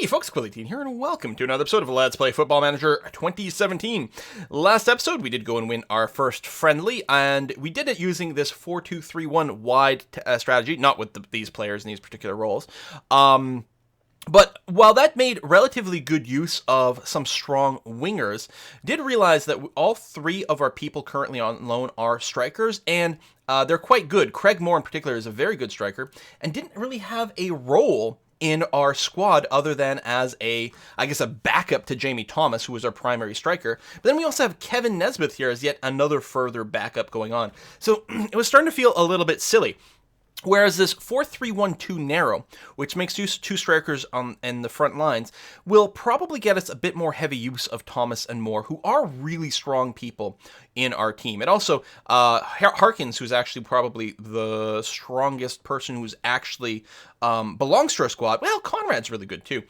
Hey folks, Quilly here, and welcome to another episode of Let's Play Football Manager 2017. Last episode, we did go and win our first friendly, and we did it using this 4-2-3-1 wide strategy, not with these players in these particular roles. But while that made relatively good use of some strong wingers, did realize that all three of our people currently on loan are strikers, and they're quite good. Craig Moore in particular is a very good striker, and didn't really have a role in our squad other than as a backup to Jamie Thomas, who was our primary striker. But then we also have Kevin Nesbitt here as yet another further backup going on. So it was starting to feel a little bit silly. Whereas this 4-3-1-2 narrow, which makes use two strikers in the front lines, will probably get us a bit more heavy use of Thomas and Moore, who are really strong people in our team. And also, Harkins, who's actually probably the strongest person who's actually belongs to our squad. Well, Conrad's really good too.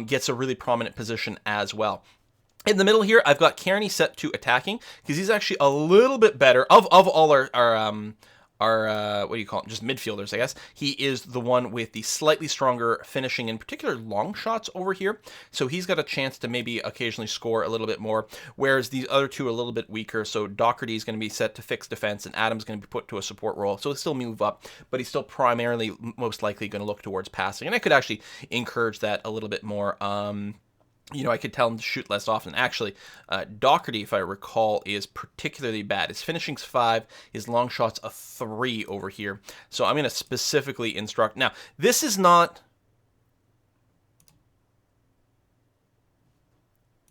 Gets a really prominent position as well. In the middle here, I've got Kearney set to attacking, because he's actually a little bit better. Of all our what do you call them? Just midfielders, I guess. He is the one with the slightly stronger finishing, in particular long shots over here. So he's got a chance to maybe occasionally score a little bit more, whereas these other two are a little bit weaker. So Doherty is going to be set to fix defense, and Adam's going to be put to a support role. So he'll still move up, but he's still primarily most likely going to look towards passing. And I could actually encourage that a little bit more. I could tell him to shoot less often. Actually, Doherty, if I recall, is particularly bad. His finishing's 5, his long shot's a 3 over here. So I'm going to specifically instruct. Now, this is not...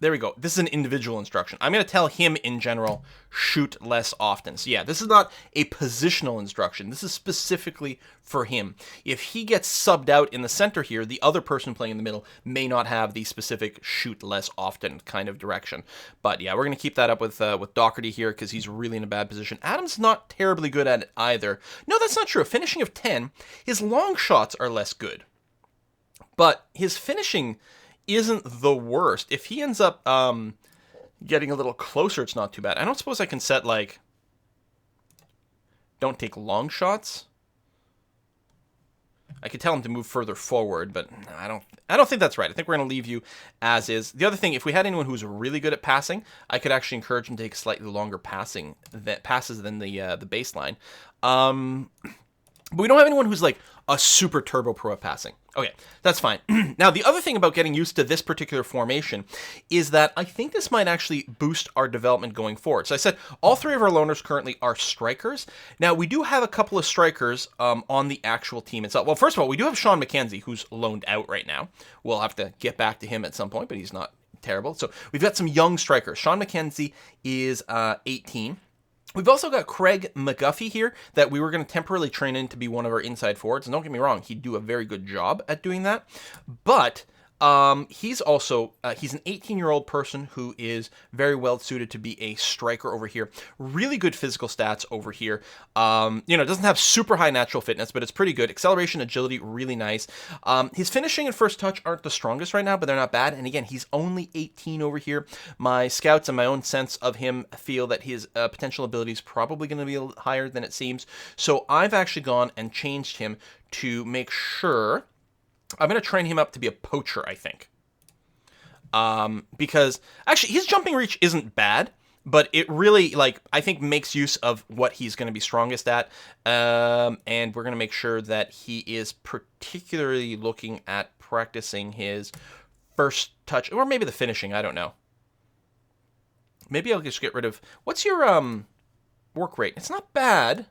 There we go. This is an individual instruction. I'm going to tell him in general, shoot less often. So yeah, this is not a positional instruction. This is specifically for him. If he gets subbed out in the center here, the other person playing in the middle may not have the specific shoot less often kind of direction. But yeah, we're going to keep that up with Doherty here because he's really in a bad position. Adam's not terribly good at it either. No, that's not true. Finishing of 10, his long shots are less good. But his finishing isn't the worst. If he ends up getting a little closer, it's not too bad. I don't suppose I can set, like, don't take long shots. I could tell him to move further forward, but I don't think that's right. I think we're going to leave you as is. The other thing, if we had anyone who's really good at passing, I could actually encourage him to take slightly longer passes than the baseline. But we don't have anyone who's like a super turbo pro at passing. Okay, that's fine. Now, the other thing about getting used to this particular formation is that I think this might actually boost our development going forward. So I said all three of our loaners currently are strikers. Now, we do have a couple of strikers on the actual team itself. Well, first of all, we do have Sean Mackenzie, who's loaned out right now. We'll have to get back to him at some point, but he's not terrible. So we've got some young strikers. Sean Mackenzie is 18. We've also got Craig Mcguffey here that we were going to temporarily train in to be one of our inside forwards. And don't get me wrong, he'd do a very good job at doing that. But he's an 18-year-old person who is very well suited to be a striker over here. Really good physical stats over here. Doesn't have super high natural fitness, but it's pretty good. Acceleration, agility, really nice. His finishing and first touch aren't the strongest right now, but they're not bad. And again, he's only 18 over here. My scouts and my own sense of him feel that his potential ability is probably going to be a little higher than it seems. So I've actually gone and changed him to make sure... I'm going to train him up to be a poacher, I think. Because, actually, his jumping reach isn't bad, but it really, I think makes use of what he's going to be strongest at. And we're going to make sure that he is particularly looking at practicing his first touch, or maybe the finishing, I don't know. Maybe I'll just get rid of... What's your work rate? It's not bad.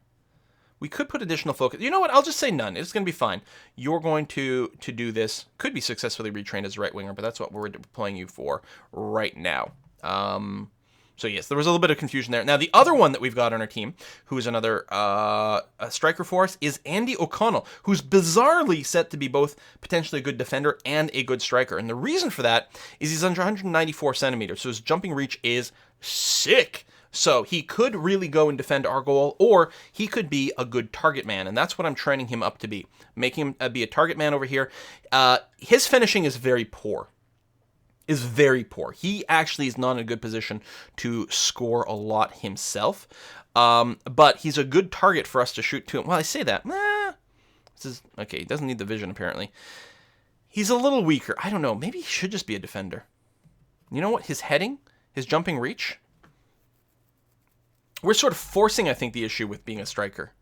We could put additional focus. You know what? I'll just say none. It's going to be fine. You're going to do this. Could be successfully retrained as a right winger, but that's what we're deploying you for right now. So yes, there was a little bit of confusion there. Now, the other one that we've got on our team, who is another striker for us, is Andy O'Connell, who's bizarrely set to be both potentially a good defender and a good striker. And the reason for that is he's under 194 centimeters, so his jumping reach is sick. So he could really go and defend our goal, or he could be a good target man, and that's what I'm training him up to be. Making him be a target man over here. His finishing is very poor. He actually is not in a good position to score a lot himself, but he's a good target for us to shoot to him. Well, I say that. Okay, he doesn't need the vision, apparently. He's a little weaker. I don't know. Maybe he should just be a defender. You know what? His heading, his jumping reach. We're sort of forcing, I think, the issue with being a striker.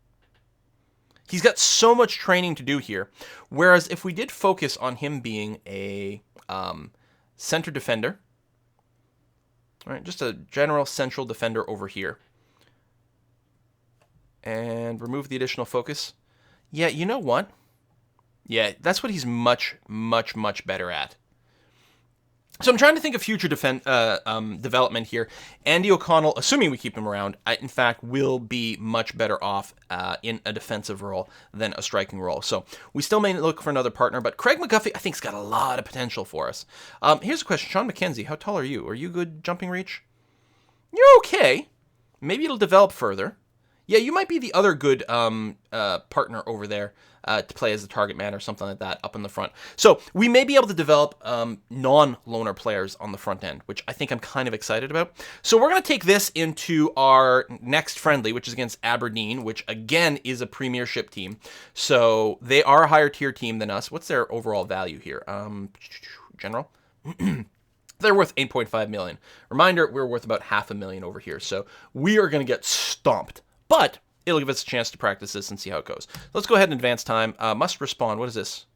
He's got so much training to do here. Whereas if we did focus on him being a center defender, right, just a general central defender over here, and remove the additional focus. Yeah, you know what? Yeah, that's what he's much, much, much better at. So I'm trying to think of future development here. Andy O'Connell, assuming we keep him around, in fact, will be much better off in a defensive role than a striking role. So we still may look for another partner, but Craig Mcguffey, I think, has got a lot of potential for us. Here's a question. Sean Mackenzie, how tall are you? Are you good jumping reach? You're okay. Maybe it'll develop further. Yeah, you might be the other good partner over there to play as the target man or something like that up in the front. So we may be able to develop non-loner players on the front end, which I think I'm kind of excited about. So we're going to take this into our next friendly, which is against Aberdeen, which again is a premiership team. So they are a higher tier team than us. What's their overall value here? General? They're worth 8.5 million. Reminder, we're worth about $500,000 over here. So we are going to get stomped. But it'll give us a chance to practice this and see how it goes. Let's go ahead and advance time. Must respond. What is this?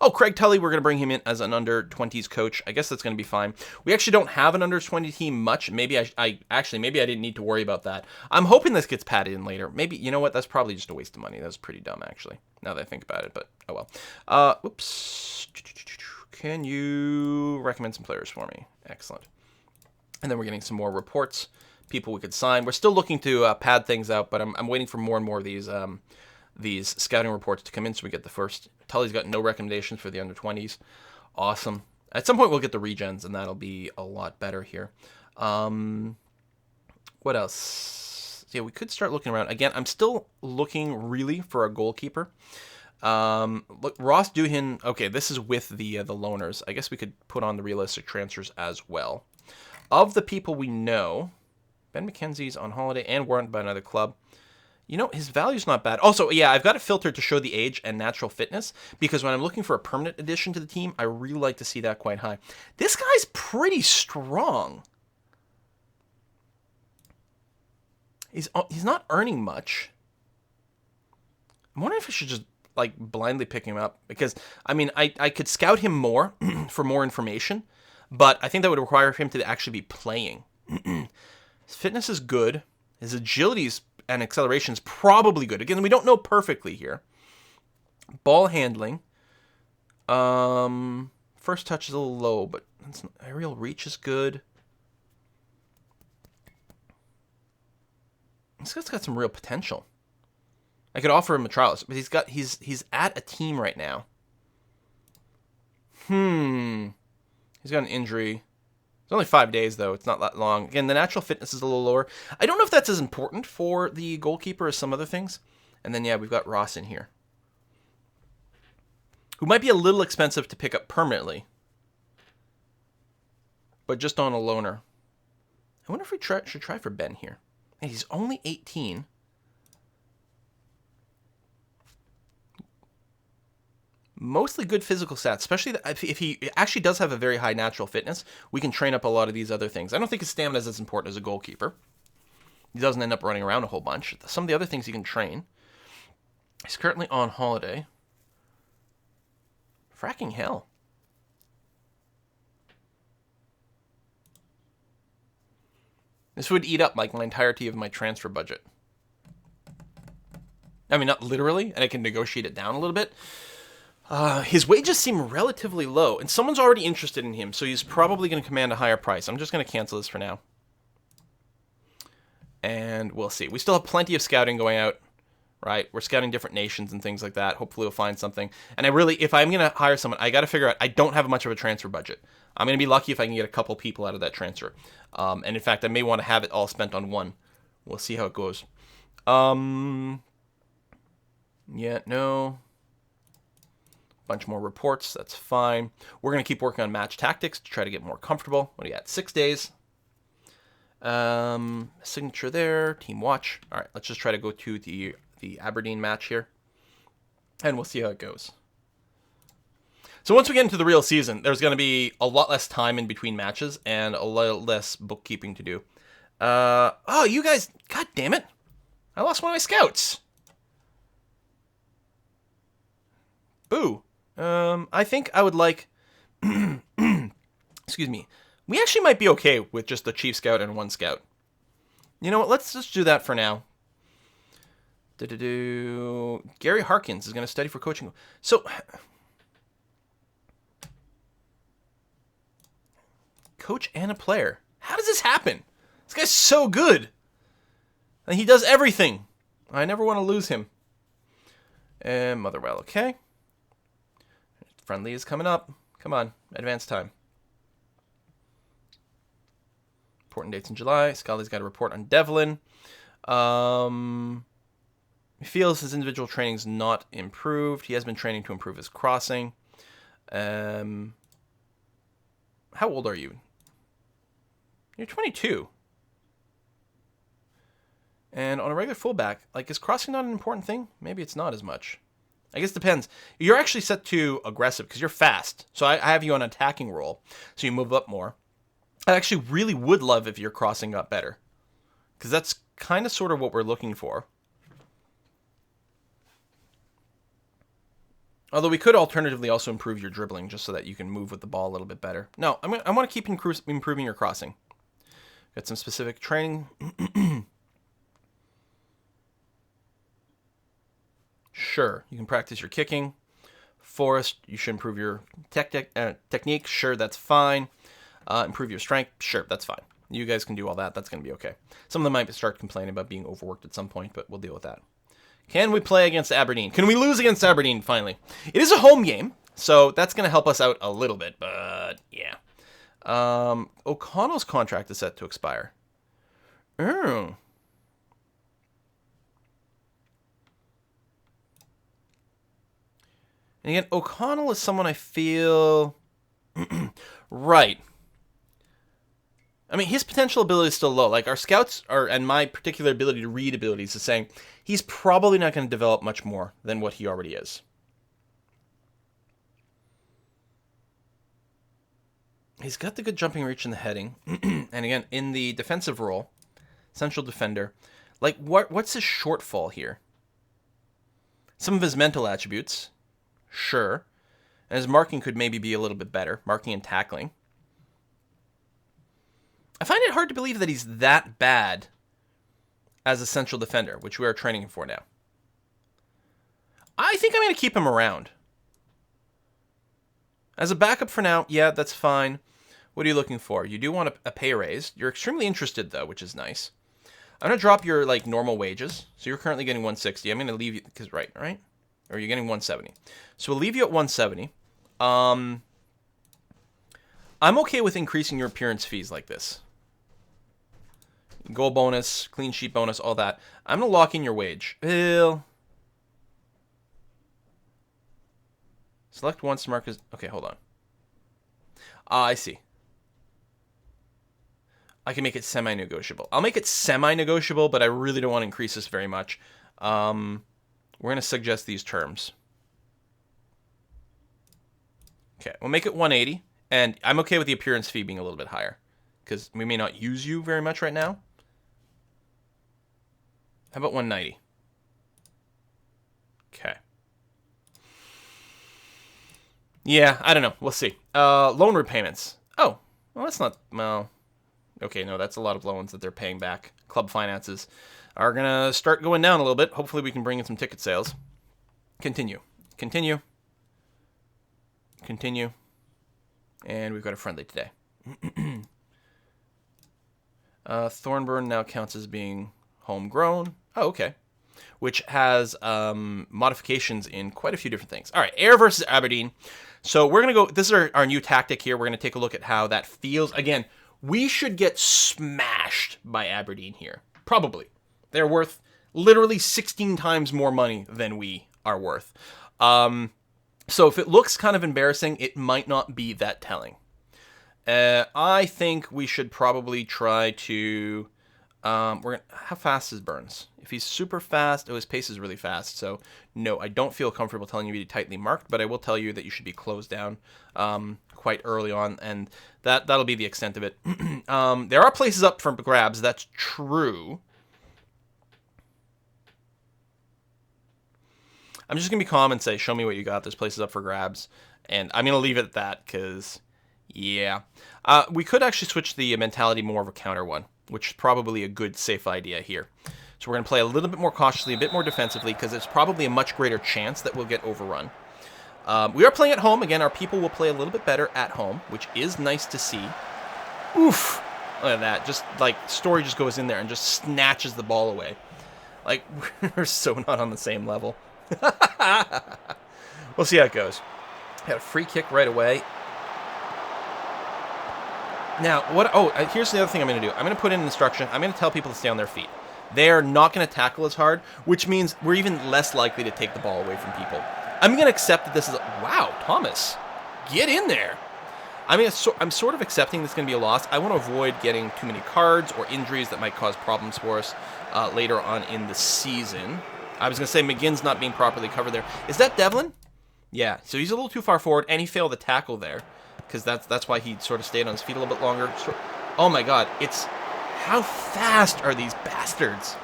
Oh, Craig Tully, we're going to bring him in as an under-20s coach. I guess that's going to be fine. We actually don't have an under-20 team much. Maybe I didn't need to worry about that. I'm hoping this gets padded in later. Maybe, you know what? That's probably just a waste of money. That was pretty dumb, actually, now that I think about it. But, oh well. Oops. Can you recommend some players for me? Excellent. And then we're getting some more reports. People we could sign. We're still looking to pad things out, but I'm waiting for more and more of these scouting reports to come in so we get the first. Tully's got no recommendations for the under-20s. Awesome. At some point we'll get the regens, and that'll be a lot better here. What else? Yeah, we could start looking around. Again, I'm still looking really for a goalkeeper. Look, Ross Doohan. Okay, this is with the loaners. I guess we could put on the realistic transfers as well. Of the people we know, Ben Mackenzie's on holiday and warranted by another club. You know, his value's not bad. Also, yeah, I've got it filtered to show the age and natural fitness because when I'm looking for a permanent addition to the team, I really like to see that quite high. This guy's pretty strong. He's not earning much. I'm wondering if I should just like blindly pick him up because, I mean, I could scout him more for more information, but I think that would require him to actually be playing. His fitness is good. His agility and acceleration is probably good. Again, we don't know perfectly here. Ball handling. First touch is a little low, but aerial reach is good. This guy's got some real potential. I could offer him a trial, but he's at a team right now. He's got an injury. It's only 5 days, though. It's not that long. Again, the natural fitness is a little lower. I don't know if that's as important for the goalkeeper as some other things. And then, yeah, we've got Ross in here, who might be a little expensive to pick up permanently, but just on a loaner. I wonder if we should try for Ben here. And he's only 18. Mostly good physical stats, especially if he actually does have a very high natural fitness. We can train up a lot of these other things. I don't think his stamina is as important as a goalkeeper. He doesn't end up running around a whole bunch. Some of the other things he can train. He's currently on holiday. Fracking hell. This would eat up like my entirety of my transfer budget. I mean, not literally, and I can negotiate it down a little bit. His wages seem relatively low, and someone's already interested in him, so he's probably going to command a higher price. I'm just going to cancel this for now. And we'll see. We still have plenty of scouting going out, right? We're scouting different nations and things like that. Hopefully we'll find something. And if I'm going to hire someone, I got to figure out, I don't have much of a transfer budget. I'm going to be lucky if I can get a couple people out of that transfer. And in fact, I may want to have it all spent on one. We'll see how it goes. Yeah, no. Bunch more reports. That's fine. We're going to keep working on match tactics to try to get more comfortable. What do you got? 6 days. Signature there. Team watch. All right, let's just try to go to the Aberdeen match here. And we'll see how it goes. So once we get into the real season, there's going to be a lot less time in between matches and a lot less bookkeeping to do. Oh, you guys, god damn it. I lost one of my scouts. Boo. I think I would like, excuse me. We actually might be okay with just the chief scout and one scout. You know what, let's just do that for now. Gary Harkins is going to study for coaching. So, coach and a player. How does this happen? This guy's so good. And he does everything. I never want to lose him. And Motherwell, okay. Friendly is coming up. Come on, advance time. Important dates in July. Scully's got a report on Devlin. He feels his individual training's not improved. He has been training to improve his crossing. How old are you? You're 22. And on a regular fullback, like, is crossing not an important thing? Maybe it's not as much. I guess it depends. You're actually set to aggressive because you're fast. So I have you on an attacking role, so you move up more. I actually really would love if your crossing got better, because that's kind of sort of what we're looking for. Although we could alternatively also improve your dribbling just so that you can move with the ball a little bit better. No, I want to keep improving your crossing. Got some specific training. Sure, you can practice your kicking. Forrest, you should improve your technique. Sure, that's fine. Improve your strength. Sure, that's fine. You guys can do all that. That's going to be okay. Some of them might start complaining about being overworked at some point, but we'll deal with that. Can we play against Aberdeen? Can we lose against Aberdeen, finally? It is a home game, so that's going to help us out a little bit, but yeah. O'Connell's contract is set to expire. Oh. And again, O'Connell is someone I feel... right. I mean, his potential ability is still low. Like, our scouts and my particular ability to read abilities is saying he's probably not going to develop much more than what he already is. He's got the good jumping reach and the heading. And again, in the defensive role, central defender, like, what's his shortfall here? Some of his mental attributes, sure. And his marking could maybe be a little bit better, marking and tackling. I find it hard to believe that he's that bad as a central defender, which we are training him for now. I think I'm going to keep him around. As a backup for now, yeah, that's fine. What are you looking for? You do want a pay raise. You're extremely interested, though, which is nice. I'm going to drop your, like, normal wages. So you're currently getting 160. I'm going to leave you, because, right? Or you're getting 170. So we'll leave you at 170. I'm okay with increasing your appearance fees like this. Goal bonus, clean sheet bonus, all that. I'm going to lock in your wage. Select once to mark as... Okay, hold on. I see. I can make it semi-negotiable. I'll make it semi-negotiable, but I really don't want to increase this very much. We're going to suggest these terms. Okay, we'll make it 180. And I'm okay with the appearance fee being a little bit higher, because we may not use you very much right now. How about 190? Okay. Yeah, I don't know. We'll see. Loan repayments. Oh, well, that's not... Well, okay, no, that's a lot of loans that they're paying back. Club finances are going to start going down a little bit. Hopefully we can bring in some ticket sales. Continue. Continue. Continue. And we've got a friendly today. Thornburn now counts as being homegrown. Oh, okay. Which has modifications in quite a few different things. All right, Ayr versus Aberdeen. So we're going to go... This is our new tactic here. We're going to take a look at how that feels. Again, we should get smashed by Aberdeen here. Probably. They're worth literally 16 times more money than we are worth. So if it looks kind of embarrassing, it might not be that telling. I think we should probably try to How fast is Burns? If he's super fast, his pace is really fast. So no, I don't feel comfortable telling you to be tightly marked, but I will tell you that you should be closed down quite early on, and that'll be the extent of it. There are places up for grabs. That's true. I'm just gonna be calm and say, show me what you got. There's places up for grabs, and I'm gonna leave it at that because, yeah, we could actually switch the mentality more of a counter one, which is probably a good, safe idea here. So we're going to play a little bit more cautiously, a bit more defensively, because there's probably a much greater chance that we'll get overrun. We are playing at home. Again, our people will play a little bit better at home, which is nice to see. Oof! Look at that. Just, like, Story just goes in there and just snatches the ball away. Like, we're so not on the same level. We'll see how it goes. Got a free kick right away. Now, here's the other thing I'm going to do. I'm going to put in an instruction. I'm going to tell people to stay on their feet. They're not going to tackle as hard, which means we're even less likely to take the ball away from people. I'm going to accept that this is... Wow, Thomas. Get in there. I mean, I'm sort of accepting this is going to be a loss. I want to avoid getting too many cards or injuries that might cause problems for us later on in the season. I was going to say McGinn's not being properly covered there. Is that Devlin? Yeah, so he's a little too far forward, and he failed the tackle there, because that's why he sort of stayed on his feet a little bit longer. Oh my god, it's... How fast are these bastards?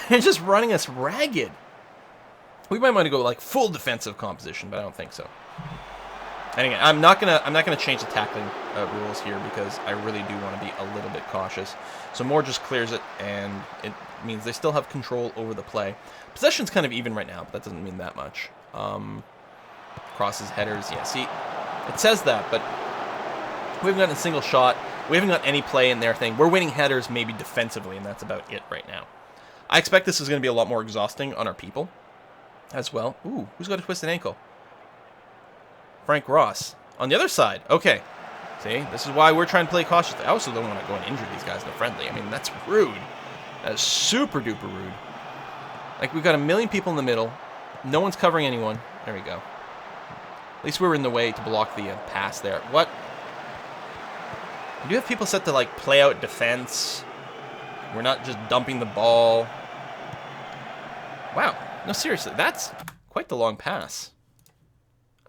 They're just running us ragged. We might want to go like full defensive composition, but I don't think so. And again, I'm not gonna change the tackling rules here because I really do want to be a little bit cautious. So Moore just clears it, and it means they still have control over the play. Possession's kind of even right now, but that doesn't mean that much. Crosses, headers, yeah. See, it says that, but we haven't gotten a single shot. We haven't got any play in their thing. We're winning headers maybe defensively, and that's about it right now. I expect this is going to be a lot more exhausting on our people as well. Ooh, who's got a twisted ankle? Frank Ross. On the other side. Okay. See, this is why we're trying to play cautiously. I also don't want to go and injure these guys in the friendly. I mean, that's rude. That is super duper rude. Like, we've got a million people in the middle. No one's covering anyone. There we go. At least we were in the way to block the pass there. What? We do have people set to, like, play out defense. We're not just dumping the ball. Wow. No, seriously, that's quite the long pass.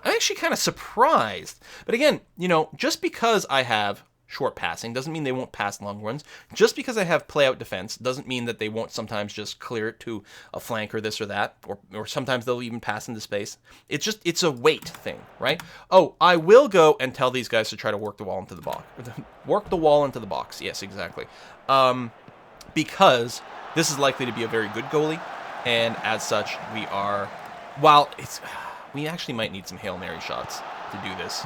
I'm actually kind of surprised. But again, you know, just because I have short passing doesn't mean they won't pass long runs. Just because I have play out defense doesn't mean that they won't sometimes just clear it to a flank or this or that, or sometimes they'll even pass into space. It's a weight thing, right? Oh, I will go and tell these guys to try to work the wall into the box. Work the wall into the box. Yes, exactly. Because this is likely to be a very good goalie, and as such, we actually might need some Hail Mary shots to do this.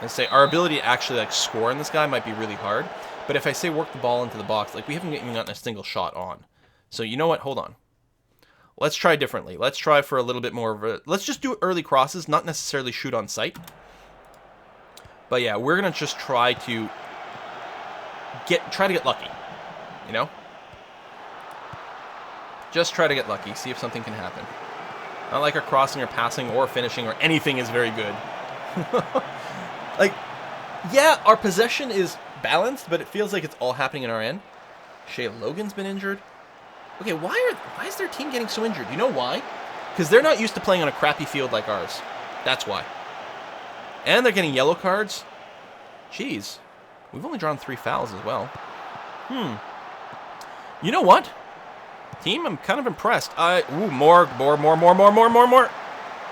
I say our ability to actually like score on this guy might be really hard, but if I say work the ball into the box, like we haven't even gotten a single shot on. So you know what? Hold on. Let's try differently. Let's try for a little bit more of a... Let's just do early crosses, not necessarily shoot on sight. But yeah, we're gonna just try to get lucky. You know? Just try to get lucky. See if something can happen. Not like our crossing or passing or finishing or anything is very good. Like, yeah, our possession is balanced, but it feels like it's all happening in our end. Shea Logan's been injured. Okay, why is their team getting so injured? You know why? Because they're not used to playing on a crappy field like ours. That's why. And they're getting yellow cards. Jeez. We've only drawn 3 fouls as well. You know what? Team, I'm kind of impressed. Ooh, more.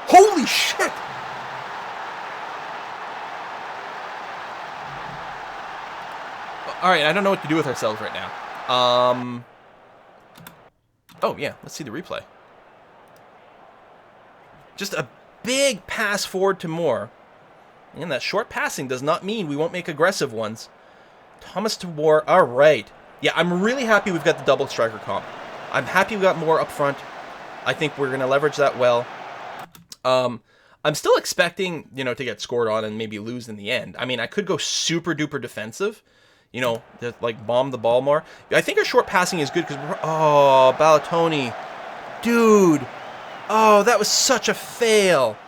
Holy shit! All right, I don't know what to do with ourselves right now. Oh, yeah, let's see the replay. Just a big pass forward to Moore. And that short passing does not mean we won't make aggressive ones. Thomas to Moore, all right. Yeah, I'm really happy we've got the double striker comp. I'm happy we got Moore up front. I think we're going to leverage that well. I'm still expecting, you know, to get scored on and maybe lose in the end. I mean, I could go super duper defensive. You know, just like bomb the ball more. I think our short passing is good because oh, Balatoni. Dude. Oh, that was such a fail.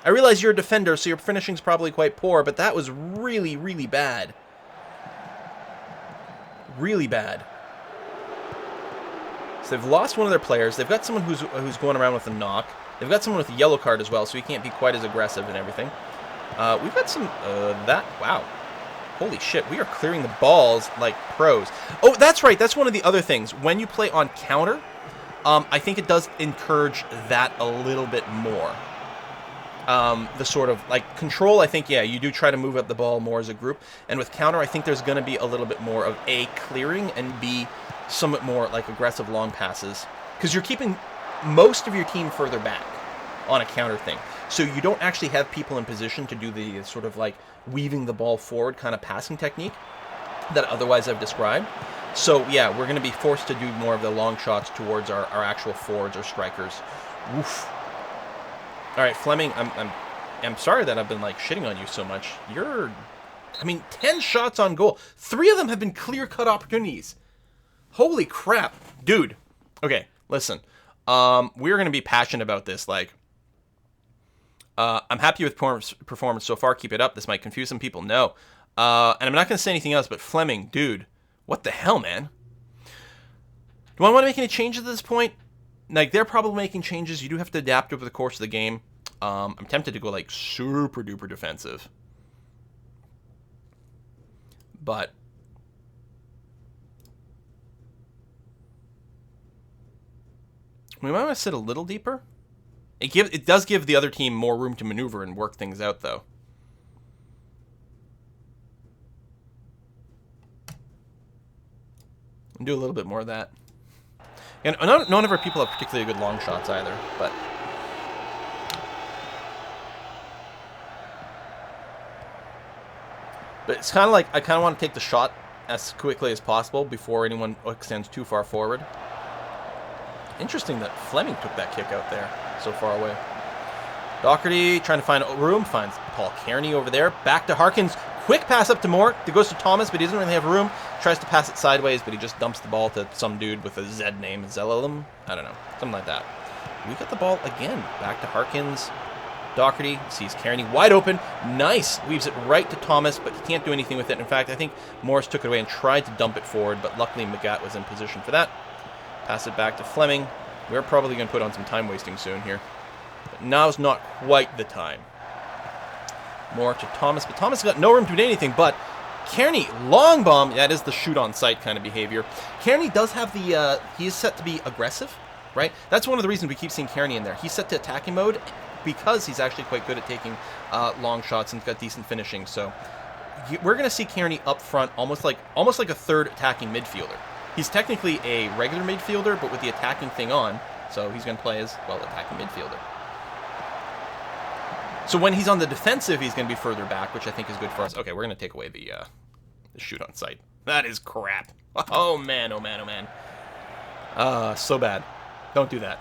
I realize you're a defender, so your finishing's probably quite poor, but that was really, really bad. really bad. So they've lost one of their players. They've got someone who's going around with a knock. They've got someone with a yellow card as well, so he can't be quite as aggressive and everything. We've got some, wow. Holy shit, we are clearing the balls like pros. Oh, that's right, that's one of the other things. When you play on counter, I think it does encourage that a little bit more. The sort of, like, control, I think, yeah, you do try to move up the ball more as a group. And with counter, I think there's going to be a little bit more of A, clearing, and B, somewhat more, like, aggressive long passes. Because you're keeping most of your team further back on a counter thing. So you don't actually have people in position to do the sort of, like, weaving the ball forward kind of passing technique that otherwise I've described. So, yeah, we're going to be forced to do more of the long shots towards our actual forwards or strikers. Oof. All right, Fleming, I'm sorry that I've been, like, shitting on you so much. I mean, 10 shots on goal. 3 of them have been clear-cut opportunities. Holy crap. Dude. Okay, listen. We're going to be passionate about this, like... I'm happy with performance so far. Keep it up. This might confuse some people. No. And I'm not going to say anything else, but Fleming, dude, what the hell, man? Do I want to make any changes at this point? Like, they're probably making changes. You do have to adapt over the course of the game. I'm tempted to go, like, super-duper defensive. But... we might want to sit a little deeper. It does give the other team more room to maneuver and work things out, though. And do a little bit more of that. And none of our people have particularly good long shots either, but... but it's kind of like, I kind of want to take the shot as quickly as possible before anyone extends too far forward. Interesting that Fleming took that kick out there so far away. Doherty trying to find room, finds Paul Kearney over there. Back to Harkins. Quick pass up to Moore. It goes to Thomas, but he doesn't really have room. Tries to pass it sideways, but he just dumps the ball to some dude with a Z name. Zelalem? I don't know. Something like that. We got the ball again. Back to Harkins. Doherty sees Kearney wide open. Nice. Weaves it right to Thomas, but he can't do anything with it. In fact, I think Morris took it away and tried to dump it forward, but luckily Mcguffey was in position for that. Pass it back to Fleming. We're probably going to put on some time wasting soon here. But now's not quite the time. More to Thomas, but Thomas got no room to do anything, but Kearney, long bomb. That is the shoot on sight kind of behavior. Kearney does have the, he is set to be aggressive, right? That's one of the reasons we keep seeing Kearney in there. He's set to attacking mode because he's actually quite good at taking long shots and got decent finishing. So we're going to see Kearney up front almost like a third attacking midfielder. He's technically a regular midfielder, but with the attacking thing on, so he's going to play as, well, attacking midfielder. So when he's on the defensive, he's going to be further back, which I think is good for us. Okay, we're going to take away the shoot on sight. That is crap. Oh, man, oh, man, oh, man. So bad. Don't do that.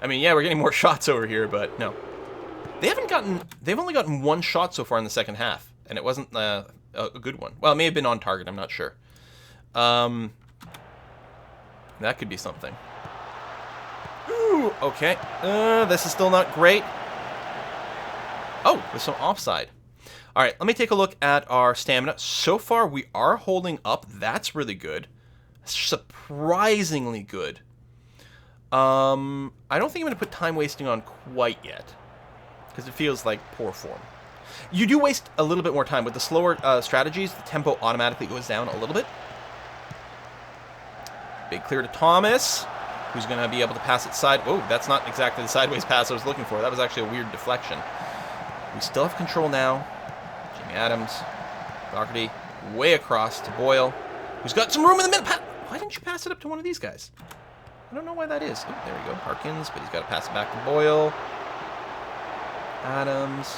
I mean, yeah, we're getting more shots over here, but no. They've only gotten 1 shot so far in the second half, and it wasn't a good one. Well, it may have been on target, I'm not sure. That could be something. Ooh, okay. This is still not great. Oh, there's some offside. All right, let me take a look at our stamina. So far, we are holding up. That's really good. Surprisingly good. I don't think I'm going to put time wasting on quite yet, because it feels like poor form. You do waste a little bit more time. With the slower strategies, the tempo automatically goes down a little bit. Big clear to Thomas, who's going to be able to pass it side. Oh, that's not exactly the sideways pass I was looking for. That was actually a weird deflection. We still have control now. Jimmy Adams. Doherty way across to Boyle, who's got some room in the middle. Why didn't you pass it up to one of these guys? I don't know why that is. Oh, there we go. Harkins, but he's got to pass it back to Boyle. Adams.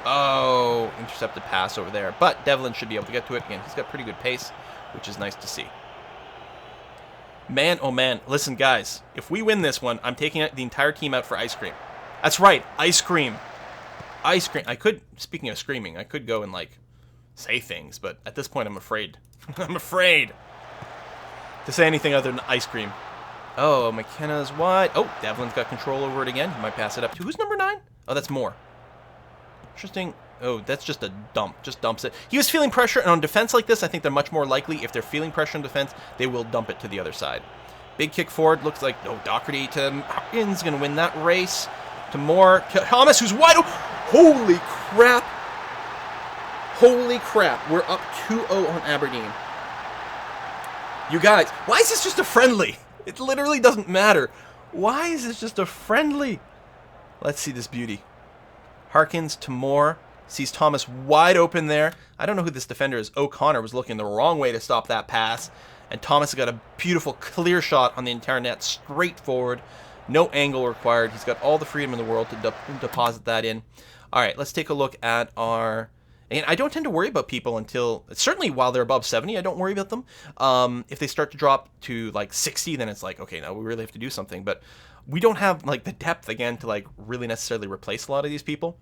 Oh, intercepted pass over there. But Devlin should be able to get to it. Again, he's got pretty good pace, which is nice to see. Man, oh man. Listen, guys. If we win this one, I'm taking the entire team out for ice cream. That's right. Ice cream. Ice cream. I could, speaking of screaming, I could go and, like, say things. But at this point, I'm afraid. I'm afraid to say anything other than ice cream. Oh, McKenna's wide. Oh, Devlin's got control over it again. He might pass it up to... Who's number 9? Oh, that's Moore. Interesting. Oh, that's just a dump. Just dumps it. He was feeling pressure, and on defense like this, I think they're much more likely, if they're feeling pressure on defense, they will dump it to the other side. Big kick forward. Looks like, Doherty to Hopkins. Going to win that race. To Moore. Thomas, who's wide open. Holy crap. Holy crap. We're up 2-0 on Aberdeen. You guys, why is this just a friendly? It literally doesn't matter. Why is this just a friendly? Let's see this beauty. Harkins to Moore. Sees Thomas wide open there. I don't know who this defender is. O'Connor was looking the wrong way to stop that pass. And Thomas has got a beautiful clear shot on the entire net. Straight forward. No angle required. He's got all the freedom in the world to deposit that in. All right, let's take a look at our... And I don't tend to worry about people until... Certainly while they're above 70, I don't worry about them. If they start to drop to like 60, then it's like, okay, now we really have to do something. But we don't have like the depth, again, to like really necessarily replace a lot of these people.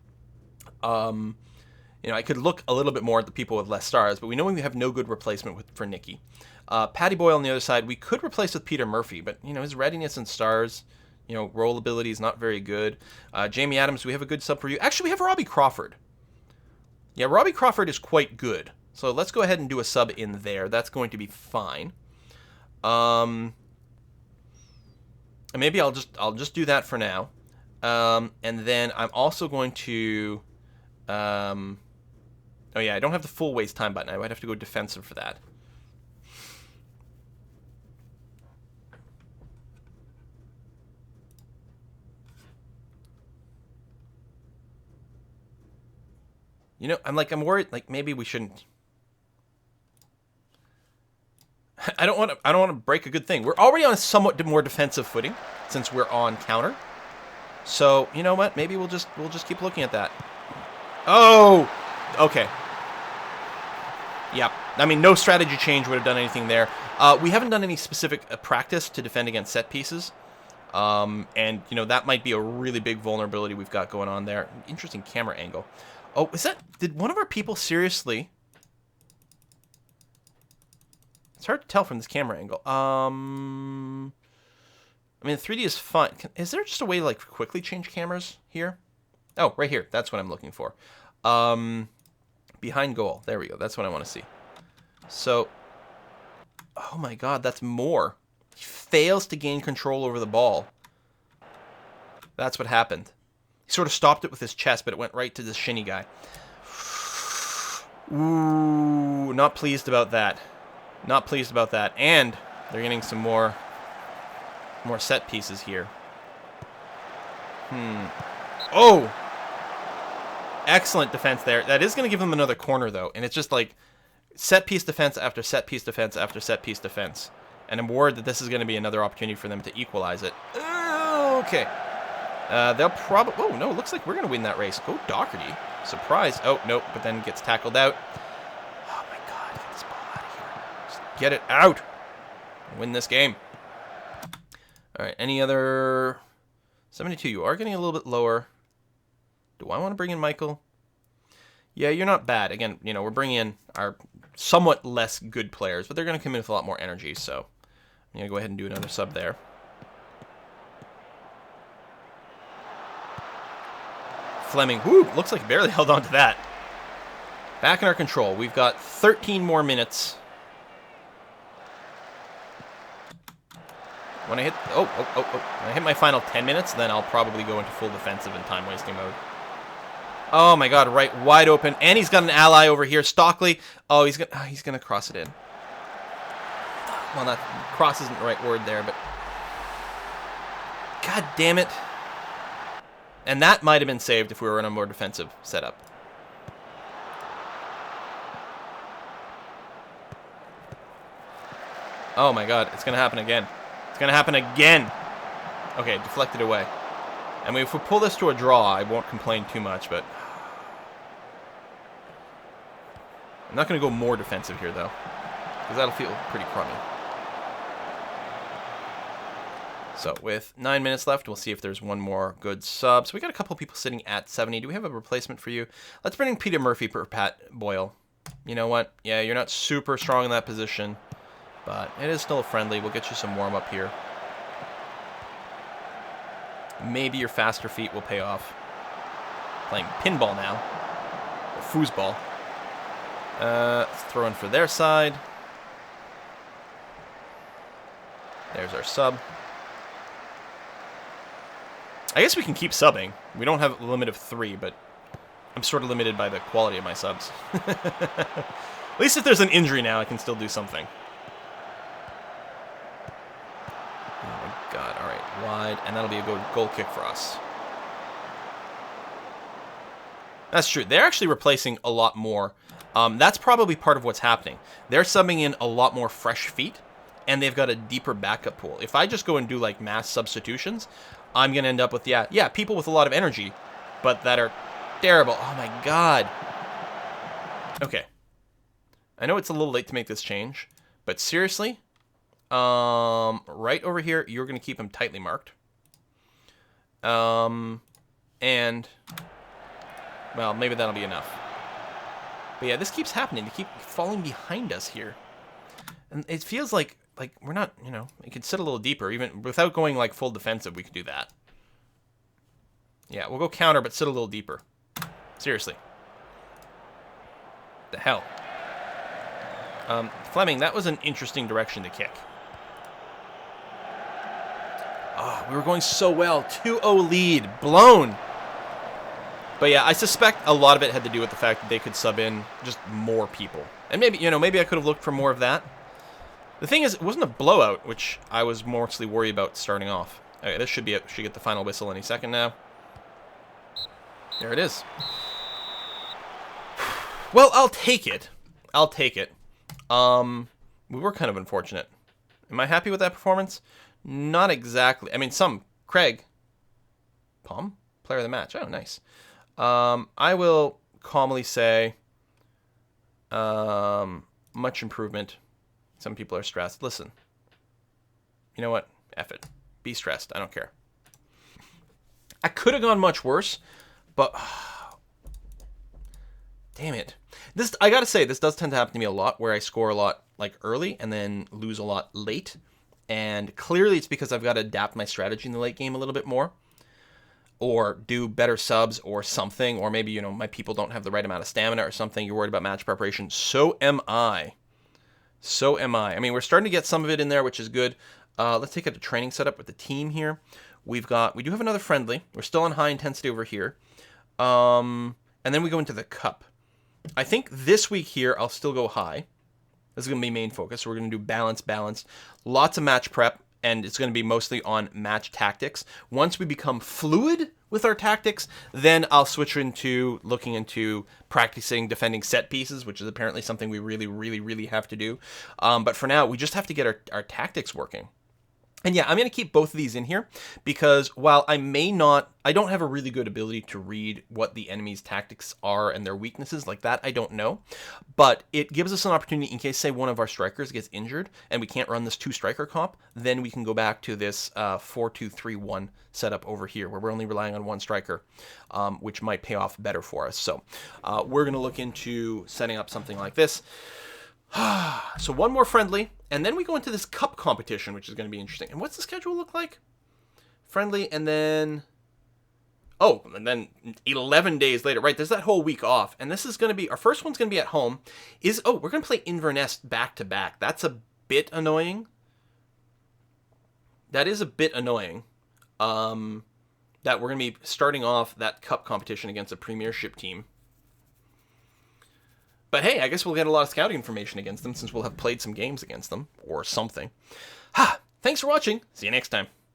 I could look a little bit more at the people with less stars, but we know we have no good replacement for Nicky. Paddy Boyle on the other side, we could replace with Peter Murphy, but, his readiness and stars, roll ability is not very good. Jamie Adams, we have a good sub for you. Actually, we have Robbie Crawford. Yeah, Robbie Crawford is quite good. So let's go ahead and do a sub in there. That's going to be fine. And maybe I'll just do that for now. And then I'm also going to... oh yeah, I don't have the full waste time button. I might have to go defensive for that. I'm worried, like, maybe we shouldn't. I don't want to break a good thing. We're already on a somewhat more defensive footing since we're on counter. So, you know what? Maybe we'll just keep looking at that. Oh, okay. Yeah, I mean, no strategy change would have done anything there. We haven't done any specific practice to defend against set pieces. And, that might be a really big vulnerability we've got going on there. Interesting camera angle. Oh, did one of our people seriously? It's hard to tell from this camera angle. I mean, 3D is fun. Is there just a way to, like, quickly change cameras here? Oh, right here. That's what I'm looking for. Behind goal. There we go. That's what I want to see. So, oh my God, that's Moore. He fails to gain control over the ball. That's what happened. He sort of stopped it with his chest, but it went right to this shinny guy. Ooh, not pleased about that. Not pleased about that. And they're getting some more set pieces here. Oh! Excellent defense there. That is going to give them another corner, though. And it's just like set piece defense after set piece defense after set piece defense. And I'm worried that this is going to be another opportunity for them to equalize it. Okay. They'll probably... Oh, no, looks like we're going to win that race. Oh, Doherty. Surprise. Oh, no, but then gets tackled out. Oh, my God. Get this ball out of here. Just get it out. Win this game. All right, any other... 72, you are getting a little bit lower. Do I want to bring in Michael? Yeah, you're not bad. Again, we're bringing in our somewhat less good players, but they're going to come in with a lot more energy, so I'm going to go ahead and do another sub there. Fleming, whoo, looks like he barely held on to that. Back in our control. We've got 13 more minutes. When I hit, when I hit my final 10 minutes, then I'll probably go into full defensive and time-wasting mode. Oh my God, right, wide open, and he's got an ally over here, Stockley. Oh, he's gonna cross it in. Well, not cross isn't the right word there, but God damn it. And that might have been saved if we were in a more defensive setup. Oh my God, it's gonna happen again. It's gonna happen again. Okay, deflected away. I mean, if we pull this to a draw, I won't complain too much, but I'm not gonna go more defensive here though, because that'll feel pretty crummy. So with 9 minutes left, we'll see if there's one more good sub. So we got a couple people sitting at 70. Do we have a replacement for you? Let's bring in Peter Murphy for Pat Boyle. You know what? Yeah, you're not super strong in that position, but it is still a friendly. We'll get you some warm up here. Maybe your faster feet will pay off. Playing pinball now. foosball. Let's throw in for their side. There's our sub. I guess we can keep subbing. We don't have a limit of 3, but I'm sort of limited by the quality of my subs. At least if there's an injury now, I can still do something. Oh my god, alright, wide, and that'll be a good goal kick for us. That's true. They're actually replacing a lot more. That's probably part of what's happening. They're subbing in a lot more fresh feet, and they've got a deeper backup pool. If I just go and do like mass substitutions, I'm going to end up with, yeah, people with a lot of energy, but that are terrible. Oh my god. Okay. I know it's a little late to make this change, but seriously, right over here, you're going to keep them tightly marked. And, well, maybe that'll be enough. But yeah, this keeps happening. They keep falling behind us here. And it feels like we're not, you know, it could sit a little deeper. Even without going like full defensive, we could do that. Yeah, we'll go counter, but sit a little deeper. Seriously. The hell? Fleming, that was an interesting direction to kick. Oh, we were going so well. 2-0 lead. Blown. But yeah, I suspect a lot of it had to do with the fact that they could sub in just more people. And maybe, you know, maybe I could have looked for more of that. The thing is, it wasn't a blowout, which I was mostly worried about starting off. Okay, this should be it. Should get the final whistle any second now. There it is. Well, I'll take it. I'll take it. We were kind of unfortunate. Am I happy with that performance? Not exactly. I mean, Craig. Palm? Player of the match. Oh, nice. I will calmly say, much improvement. Some people are stressed. Listen. You know what? F it. Be stressed. I don't care. I could have gone much worse, but damn it. This, I gotta say, this does tend to happen to me a lot, where I score a lot like early and then lose a lot late. And clearly it's because I've got to adapt my strategy in the late game a little bit more, or do better subs or something, or maybe, you know, my people don't have the right amount of stamina or something. You're worried about match preparation. So am I. So am I. I mean, we're starting to get some of it in there, which is good. Let's take a training setup with the team here. We do have another friendly. We're still on high intensity over here. And then we go into the cup. I think this week here, I'll still go high. This is going to be main focus. So we're going to do balance. Lots of match prep, and it's going to be mostly on match tactics. Once we become fluid with our tactics, then I'll switch into looking into practicing defending set pieces, which is apparently something we really have to do. But for now, we just have to get our tactics working. And yeah, I'm going to keep both of these in here because while I don't have a really good ability to read what the enemy's tactics are and their weaknesses like that, I don't know. But it gives us an opportunity in case, say, one of our strikers gets injured and we can't run this 2-striker comp, then we can go back to this 4-2-3-1 setup over here where we're only relying on one striker, which might pay off better for us. So we're going to look into setting up something like this. So one more friendly, and then we go into this cup competition, which is going to be interesting. And what's the schedule look like? Friendly, and then 11 days later, right? There's that whole week off, and this is going to be our first one's going to be at home. We're going to play Inverness back to back. That's a bit annoying. That is a bit annoying. That we're going to be starting off that cup competition against a Premiership team. But hey, I guess we'll get a lot of scouting information against them since we'll have played some games against them, or something. Thanks for watching. See you next time.